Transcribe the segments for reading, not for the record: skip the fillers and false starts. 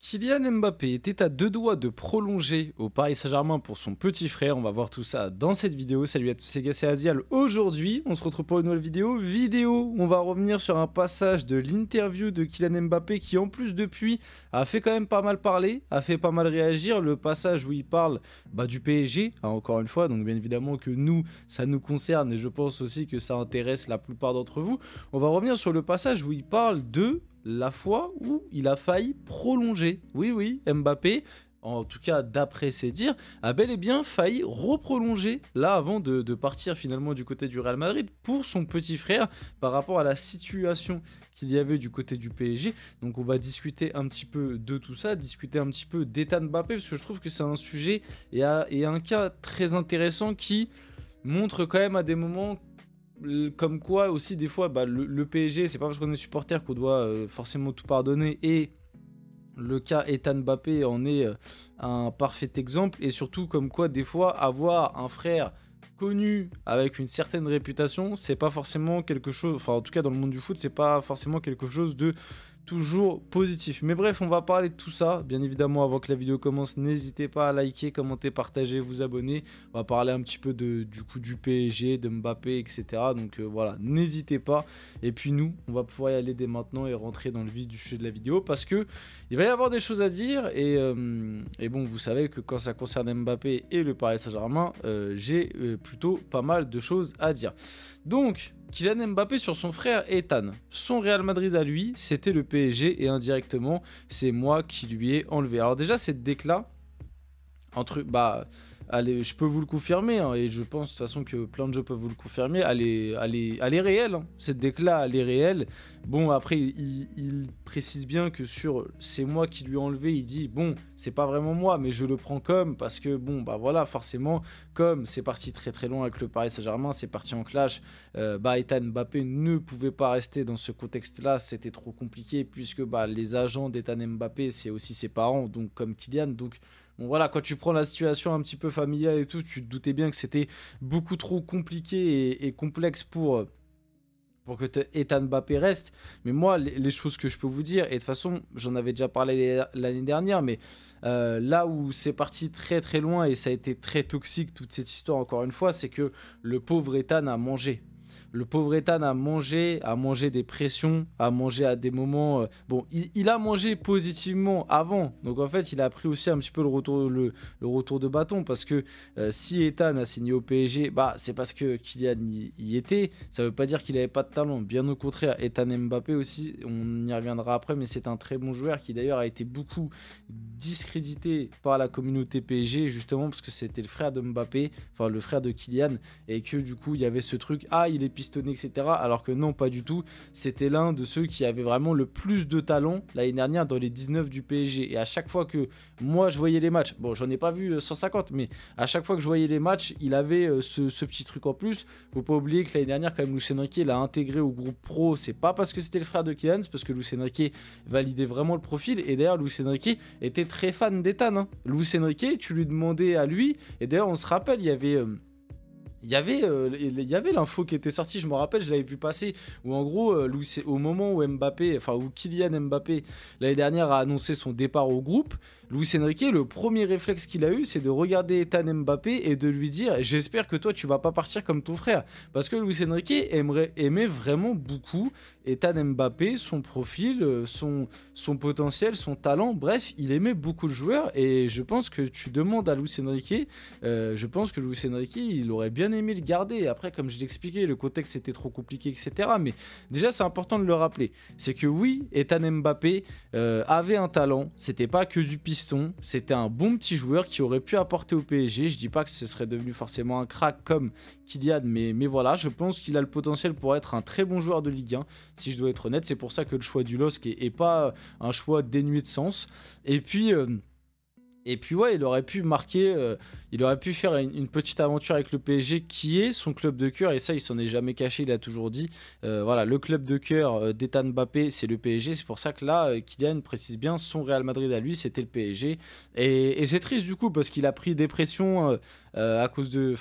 Kylian Mbappé était à deux doigts de prolonger au Paris Saint-Germain pour son petit frère. On va voir tout ça dans cette vidéo. Salut à tous, c'est gars, c'est Azial. Aujourd'hui, on se retrouve pour une nouvelle vidéo. On va revenir sur un passage de l'interview de Kylian Mbappé qui, en plus, depuis, a fait quand même pas mal parler, a fait pas mal réagir. Le passage où il parle du PSG, encore une fois. Donc, bien évidemment que nous, ça nous concerne et je pense aussi que ça intéresse la plupart d'entre vous. On va revenir sur le passage où il parle de la fois où il a failli prolonger. Oui, Mbappé, en tout cas d'après ses dires, a bel et bien failli reprolonger là avant de partir finalement du côté du Real Madrid pour son petit frère par rapport à la situation qu'il y avait du côté du PSG. Donc on va discuter un petit peu de tout ça, discuter un petit peu d'Ethan Mbappé parce que je trouve que c'est un sujet et un cas très intéressant qui montre quand même à des moments comme quoi aussi des fois le PSG, c'est pas parce qu'on est supporter qu'on doit forcément tout pardonner, et le cas Ethan Mbappé en est un parfait exemple, et surtout comme quoi des fois avoir un frère connu avec une certaine réputation, c'est pas forcément quelque chose, enfin en tout cas dans le monde du foot, c'est pas forcément quelque chose de toujours positif. Mais bref, on va parler de tout ça. Bien évidemment, avant que la vidéo commence, n'hésitez pas à liker, commenter, partager, vous abonner. On va parler un petit peu du PSG, de Mbappé, etc. Donc voilà, n'hésitez pas. Et puis nous, on va pouvoir y aller dès maintenant et rentrer dans le vif du sujet de la vidéo parce que il va y avoir des choses à dire. Et bon, vous savez que quand ça concerne Mbappé et le Paris Saint-Germain, j'ai plutôt pas mal de choses à dire. Donc, Kylian Mbappé sur son frère Ethan. Son Real Madrid à lui, c'était le PSG et indirectement, c'est moi qui lui ai enlevé. Alors déjà, cette décla, allez, je peux vous le confirmer, hein, et je pense de toute façon que plein de gens peuvent vous le confirmer, elle est réelle, hein. Cette décla, elle est réelle. Bon, après, il précise bien que sur « c'est moi qui lui ai enlevé », il dit « bon, c'est pas vraiment moi, mais je le prends comme », parce que bon, voilà, forcément, comme c'est parti très très loin avec le Paris Saint-Germain, c'est parti en clash, Ethan Mbappé ne pouvait pas rester dans ce contexte-là, c'était trop compliqué, puisque les agents d'Ethan Mbappé, c'est aussi ses parents, donc comme Kylian, donc... Bon voilà, quand tu prends la situation un petit peu familiale et tout, tu te doutais bien que c'était beaucoup trop compliqué et complexe pour que Ethan Mbappé reste. Mais moi, les choses que je peux vous dire, et de toute façon, j'en avais déjà parlé l'année dernière, mais là où c'est parti très très loin et ça a été très toxique toute cette histoire, encore une fois, c'est que le pauvre Ethan a mangé. Le pauvre Ethan a mangé des pressions, a mangé à des moments... bon, il a mangé positivement avant. Donc en fait, il a pris aussi un petit peu le retour de bâton. Parce que si Ethan a signé au PSG, c'est parce que Kylian y était. Ça ne veut pas dire qu'il n'avait pas de talent. Bien au contraire, Ethan Mbappé aussi, on y reviendra après, mais c'est un très bon joueur qui d'ailleurs a été beaucoup discrédité par la communauté PSG, justement parce que c'était le frère de Mbappé, enfin le frère de Kylian, et que du coup, il y avait ce truc, il est pistonné, etc. Alors que non, pas du tout. C'était l'un de ceux qui avait vraiment le plus de talent l'année dernière dans les 19 du PSG. Et à chaque fois que moi je voyais les matchs, bon, j'en ai pas vu 150, mais à chaque fois que je voyais les matchs, il avait ce petit truc en plus. Faut pas oublier que l'année dernière, quand même, Luis Enrique l'a intégré au groupe pro. C'est pas parce que c'était le frère de Kylian, c'est parce que Luis Enrique validait vraiment le profil. Et d'ailleurs, Luis Enrique était très fan d'Ethan, hein. Luis Enrique, tu lui demandais à lui, et d'ailleurs, on se rappelle, il y avait... Il y avait l'info qui était sortie, je me rappelle, je l'avais vu passer, où en gros, au moment où où Kylian Mbappé, l'année dernière, a annoncé son départ au groupe, Luis Enrique, le premier réflexe qu'il a eu, c'est de regarder Ethan Mbappé et de lui dire « J'espère que toi, tu vas pas partir comme ton frère ». Parce que Luis Enrique aimait vraiment beaucoup Ethan Mbappé, son profil, son potentiel, son talent. Bref, il aimait beaucoup le joueur et je pense que tu demandes à Luis Enrique, je pense que Luis Enrique, il aurait bien aimé le garder. Après, comme je l'expliquais, le contexte était trop compliqué, etc. Mais déjà, c'est important de le rappeler. C'est que oui, Ethan Mbappé avait un talent, c'était pas que du piston, c'était un bon petit joueur qui aurait pu apporter au PSG. Je dis pas que ce serait devenu forcément un crack comme Kylian, mais voilà, je pense qu'il a le potentiel pour être un très bon joueur de Ligue 1, si je dois être honnête. C'est pour ça que le choix du LOSC est pas un choix dénué de sens. Et puis ouais, il aurait pu marquer, il aurait pu faire une petite aventure avec le PSG qui est son club de cœur, et ça il s'en est jamais caché, il a toujours dit, voilà, le club de cœur d'Ethan Mbappé c'est le PSG, c'est pour ça que là Kylian précise bien, son Real Madrid à lui c'était le PSG, et c'est triste du coup parce qu'il a pris des pressions à cause de,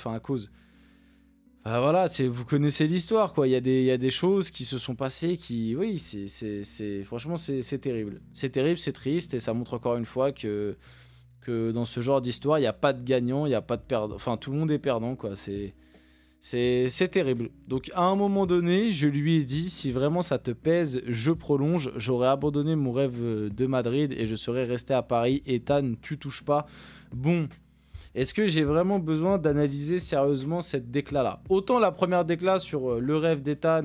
Ah, voilà, vous connaissez l'histoire, quoi. Il y a des choses qui se sont passées qui, oui, franchement, c'est terrible. C'est terrible, c'est triste, et ça montre encore une fois que dans ce genre d'histoire, il n'y a pas de gagnant, il n'y a pas de perdant. Enfin, tout le monde est perdant, quoi. C'est terrible. Donc, à un moment donné, je lui ai dit, si vraiment ça te pèse, je prolonge. J'aurais abandonné mon rêve de Madrid et je serais resté à Paris. Ethan, tu touches pas. Bon. Est-ce que j'ai vraiment besoin d'analyser sérieusement cette déclat-là? Autant la première déclat sur le rêve d'Ethan,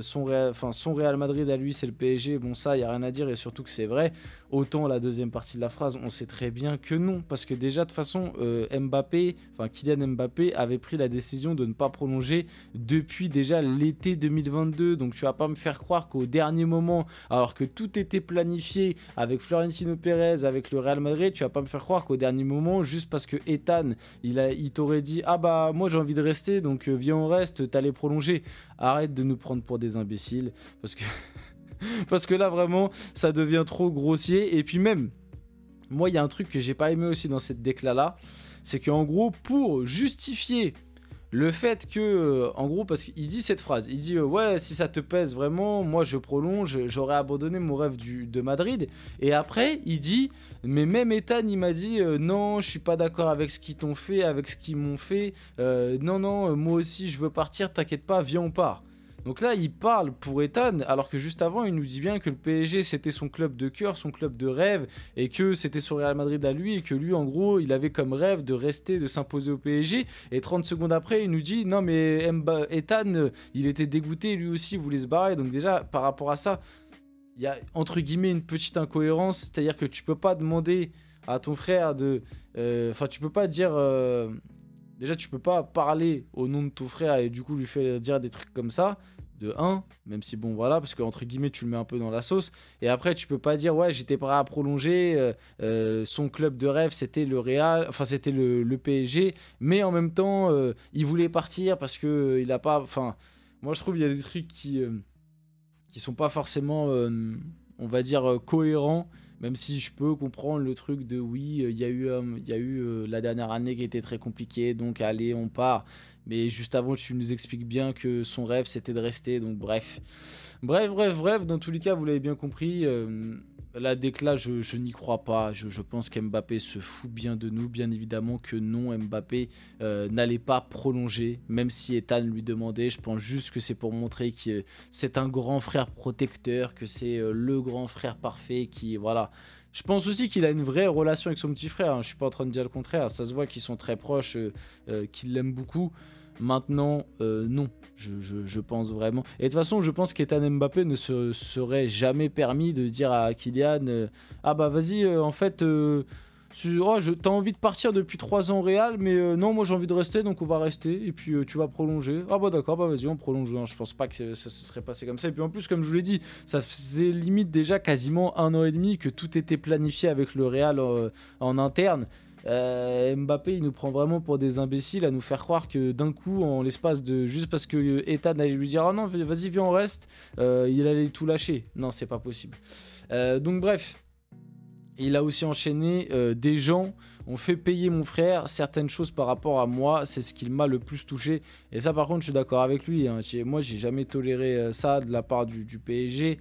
son Real Madrid à lui, c'est le PSG, bon ça, il n'y a rien à dire et surtout que c'est vrai. Autant la deuxième partie de la phrase, on sait très bien que non. Parce que déjà, de toute façon, Kylian Mbappé avait pris la décision de ne pas prolonger depuis déjà l'été 2022. Donc tu vas pas me faire croire qu'au dernier moment, alors que tout était planifié avec Florentino Pérez, avec le Real Madrid, tu vas pas me faire croire qu'au dernier moment, juste parce que Ethan, il t'aurait dit « Ah bah, moi j'ai envie de rester, donc viens on reste, t'allais prolonger. » Arrête de nous prendre pour des imbéciles, parce que... parce que là, vraiment, ça devient trop grossier. Et puis même, moi, il y a un truc que j'ai pas aimé aussi dans cette déclat-là, c'est qu'en gros, pour justifier le fait que, en gros, parce qu'il dit cette phrase, il dit ouais, si ça te pèse vraiment, moi je prolonge, j'aurais abandonné mon rêve de Madrid. Et après, il dit, mais même Ethan, il m'a dit non, je suis pas d'accord avec ce qu'ils t'ont fait, avec ce qu'ils m'ont fait. Non, moi aussi je veux partir, t'inquiète pas, viens, on part. Donc là, il parle pour Ethan, alors que juste avant, il nous dit bien que le PSG, c'était son club de cœur, son club de rêve, et que c'était son Real Madrid à lui, et que lui, en gros, il avait comme rêve de rester, de s'imposer au PSG. Et 30 secondes après, il nous dit, non mais Ethan, il était dégoûté, lui aussi, il voulait se barrer. Donc déjà, par rapport à ça, il y a entre guillemets une petite incohérence, c'est-à-dire que tu peux pas demander à ton frère de... Enfin, tu peux pas dire... Déjà, tu peux pas parler au nom de ton frère et du coup lui faire dire des trucs comme ça, de 1, même si bon voilà, parce que entre guillemets tu le mets un peu dans la sauce. Et après, tu peux pas dire ouais, j'étais prêt à prolonger, son club de rêve c'était le Real, enfin c'était le PSG, mais en même temps il voulait partir parce que il a pas. Enfin, moi je trouve il y a des trucs qui sont pas forcément, on va dire, cohérents. Même si je peux comprendre le truc de oui, il y a eu la dernière année qui était très compliquée, donc allez, on part. Mais juste avant, tu nous expliques bien que son rêve, c'était de rester, donc bref. Bref, dans tous les cas, vous l'avez bien compris, la déclat, je n'y crois pas. Je pense qu'Mbappé se fout bien de nous. Bien évidemment que non, Mbappé n'allait pas prolonger, même si Ethan lui demandait. Je pense juste que c'est pour montrer que c'est un grand frère protecteur, que c'est le grand frère parfait qui, voilà. Je pense aussi qu'il a une vraie relation avec son petit frère, hein. Je suis pas en train de dire le contraire. Ça se voit qu'ils sont très proches, qu'ils l'aiment beaucoup. Maintenant, non, je pense vraiment. Et de toute façon, je pense qu'Ethan Mbappé ne se serait jamais permis de dire à Kylian ah bah vas-y, en fait, t'as envie de partir depuis 3 ans au Real, mais non, moi j'ai envie de rester, donc on va rester. Et puis tu vas prolonger. Ah bah d'accord, bah vas-y, on prolonge. Non, je pense pas que ça se serait passé comme ça. Et puis en plus, comme je vous l'ai dit, ça faisait limite déjà quasiment 1 an et demi que tout était planifié avec le Real en interne. Mbappé il nous prend vraiment pour des imbéciles à nous faire croire que d'un coup en l'espace de juste parce que Ethan allait lui dire ah non vas-y viens on reste, il allait tout lâcher. Non, c'est pas possible. Donc bref, il a aussi enchaîné des gens ont fait payer mon frère certaines choses par rapport à moi, c'est ce qui m'a le plus touché. Et ça par contre je suis d'accord avec lui, hein. Moi j'ai jamais toléré ça de la part du PSG.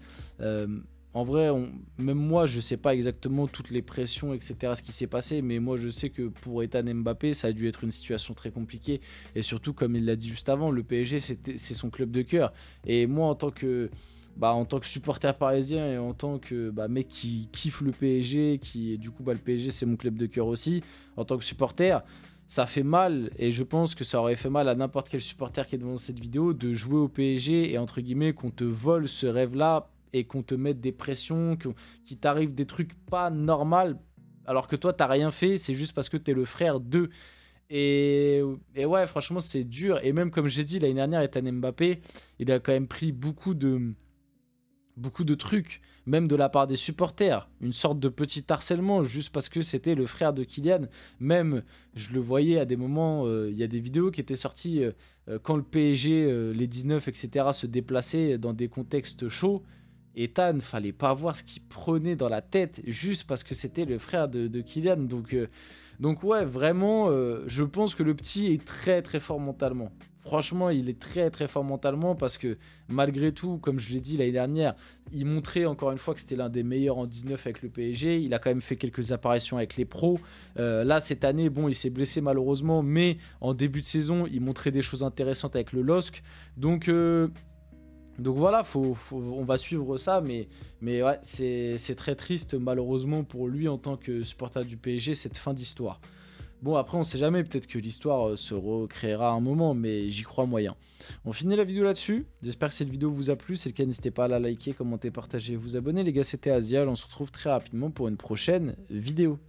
En vrai, même moi, je sais pas exactement toutes les pressions, etc., ce qui s'est passé, mais moi, je sais que pour Ethan Mbappé, ça a dû être une situation très compliquée. Et surtout, comme il l'a dit juste avant, le PSG, c'est son club de cœur. Et moi, en tant que supporter parisien et en tant que mec qui kiffe le PSG, du coup, le PSG, c'est mon club de cœur aussi, en tant que supporter, ça fait mal. Et je pense que ça aurait fait mal à n'importe quel supporter qui est devant cette vidéo de jouer au PSG et entre guillemets, qu'on te vole ce rêve-là et qu'on te mette des pressions, qu'il t'arrive des trucs pas normaux, alors que toi, t'as rien fait, c'est juste parce que t'es le frère d'eux. Et ouais, franchement, c'est dur. Et même, comme j'ai dit, l'année dernière, Ethan Mbappé, il a quand même pris beaucoup de trucs, même de la part des supporters. Une sorte de petit harcèlement, juste parce que c'était le frère de Kylian. Même, je le voyais à des moments, il y a des vidéos qui étaient sorties quand le PSG, les 19, etc., se déplaçaient dans des contextes chauds. Ethan, fallait pas voir ce qu'il prenait dans la tête juste parce que c'était le frère de Kylian. Donc ouais, vraiment, je pense que le petit est très très fort mentalement. franchement, il est très très fort mentalement parce que malgré tout, comme je l'ai dit l'année dernière, il montrait encore une fois que c'était l'un des meilleurs en 19 avec le PSG. Il a quand même fait quelques apparitions avec les pros. Là, cette année, bon, il s'est blessé malheureusement, mais en début de saison, il montrait des choses intéressantes avec le LOSC. Donc voilà, on va suivre ça, mais ouais, c'est très triste malheureusement pour lui en tant que supporter du PSG, cette fin d'histoire. Bon, après, on sait jamais, peut-être que l'histoire se recréera à un moment, mais j'y crois moyen. On finit la vidéo là-dessus. J'espère que cette vidéo vous a plu. Si c'est le cas, n'hésitez pas à la liker, commenter, partager, vous abonner. Les gars, c'était Azial. On se retrouve très rapidement pour une prochaine vidéo.